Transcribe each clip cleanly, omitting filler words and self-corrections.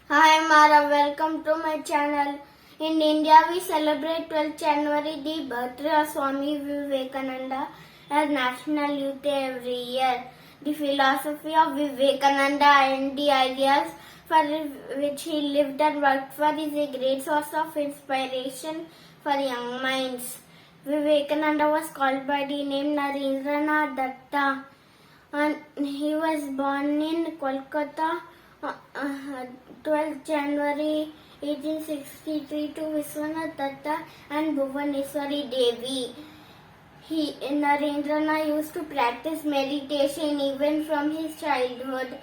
Hi Mara, welcome to my channel. In India, we celebrate 12th January, the birthday of Swami Vivekananda, as National Youth Day every year. The philosophy of Vivekananda and the ideas for which he lived and worked for is a great source of inspiration for young minds. Vivekananda was called by the name Narendranath Datta, and he was born in Kolkata 12th January 1863 to Vishwanath Datta and Bhuvaneswari Devi. Narendranath used to practice meditation even from his childhood.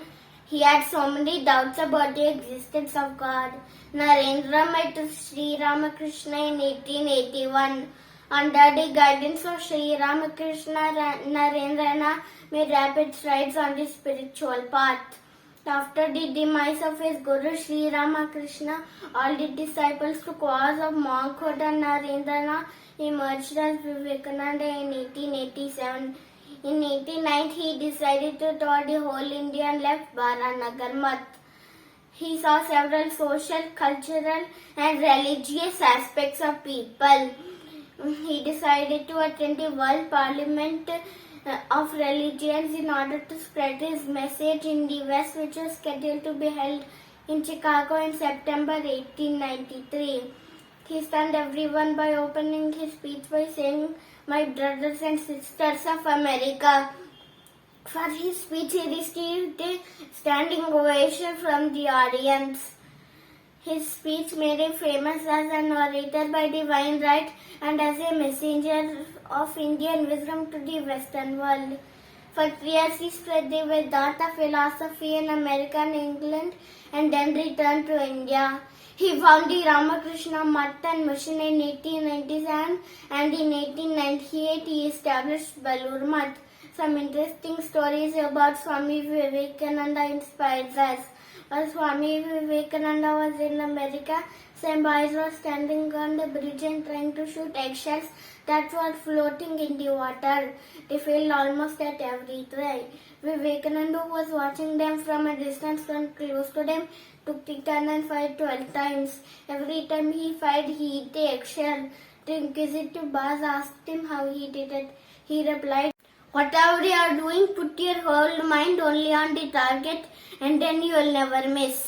He had so many doubts about the existence of God. Narendra met Sri Ramakrishna in 1881. Under the guidance of Sri Ramakrishna, Narendranath made rapid strides on the spiritual path. After the demise of his Guru Sri Ramakrishna, all the disciples took vows of monkhood and Narendranath emerged as Vivekananda in 1887. In 1890, he decided to tour the whole India and left Baranagar Math. He saw several social, cultural and religious aspects of people. He decided to attend the World Parliament of Religions in order to spread his message in the West, which was scheduled to be held in Chicago in September 1893. He stunned everyone by opening his speech by saying, "My brothers and sisters of America." For his speech, he received a standing ovation from the audience. His speech made him famous as an orator by divine right and as a messenger of Indian wisdom to the Western world. For 3 years, he spread the Vedanta philosophy in America and England and then returned to India. He founded the Ramakrishna Math and Mission in 1897 and in 1898 he established Balur Math. Some interesting stories about Swami Vivekananda inspired us. While Swami Vivekananda was in America, some boys were standing on the bridge and trying to shoot eggshells that were floating in the water. They failed almost at every try. Vivekananda, who was watching them from a distance and close to them, took the turn and fired 12 times. Every time he fired, he hit the eggshell. The inquisitive boss asked him how he did it. He replied, "Whatever you are doing, put your whole mind only on the target and then you will never miss.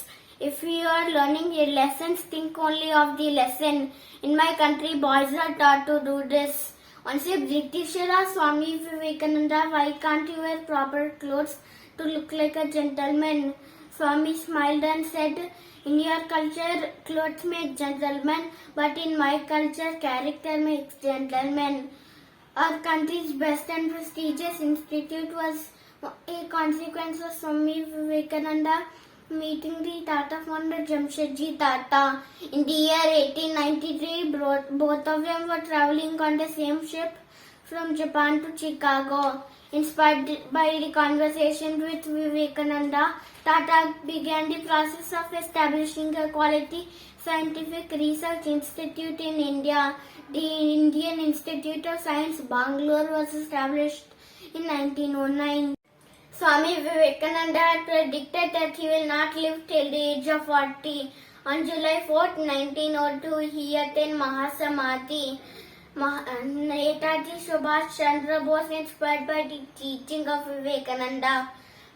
If you are learning your lessons, think only of the lesson. In my country, boys are taught to do this." Once a Britisher asked Swami Vivekananda, "Why can't you wear proper clothes to look like a gentleman?" Swami smiled and said, "In your culture, clothes make gentlemen, but in my culture, character makes gentlemen." Our country's best and prestigious institute was a consequence of Swami Vivekananda meeting the Tata founder Jamshedji Tata. In the year 1893, both of them were traveling on the same ship from Japan to Chicago. Inspired by the conversation with Vivekananda, Tata began the process of establishing a quality scientific research institute in India. The Indian Institute of Science, Bangalore, was established in 1909. Swami Vivekananda had predicted that he will not live till the age of 40. On July 4, 1902, he attained Mahasamadhi. Netaji Subhash Chandra Bose, inspired by the teaching of Vivekananda.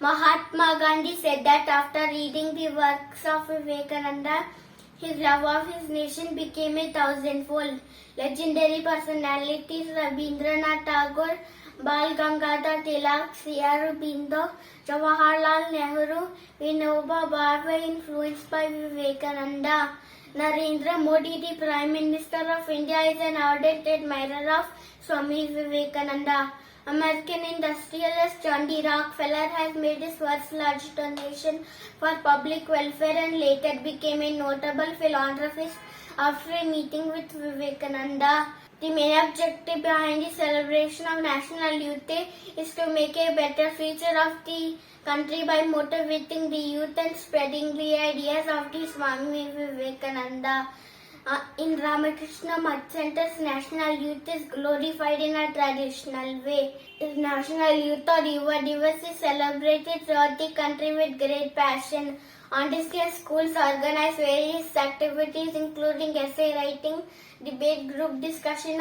Mahatma Gandhi said that after reading the works of Vivekananda, his love of his nation became a thousandfold. Legendary personalities Rabindranath Tagore, Bal Gangadhar Tilak, C. R. Aurobindo, Jawaharlal Nehru, Vinoba Bhave were influenced by Vivekananda. Narendra Modi, the Prime Minister of India, is an ardent admirer of Swami Vivekananda. American industrialist John D. Rockefeller has made his first large donation for public welfare and later became a notable philanthropist after a meeting with Vivekananda. The main objective behind the celebration of National Youth Day is to make a better future of the country by motivating the youth and spreading the ideas of the Swami Vivekananda. In Ramakrishna Math Center's National Youth is glorified in a traditional way. National Youth or Yuva Divas is celebrated throughout the country with great passion. On this day, schools organize various activities including essay writing, debate group discussion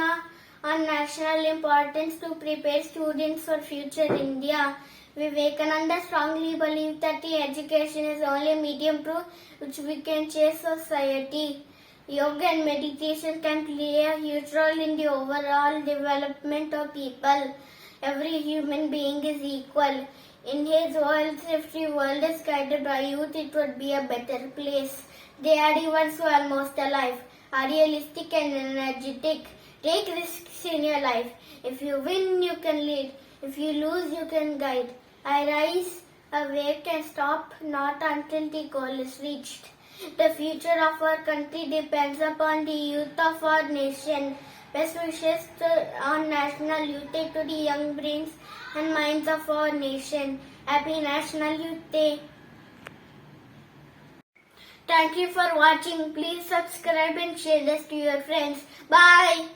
on national importance to prepare students for future India. Vivekananda strongly believed that the education is the only medium through which we can change society. Yoga and meditation can play a huge role in the overall development of people. Every human being is equal. In his world, if the world is guided by youth, it would be a better place. They are the ones who are most alive, are realistic and energetic. Take risks in your life. If you win, you can lead. If you lose, you can guide. I rise, awake and stop not until the goal is reached. The future of our country depends upon the youth of our nation. Best wishes on National Youth Day to the young brains and minds of our nation. Happy National Youth Day. Thank you for watching. Please subscribe and share this to your friends. Bye.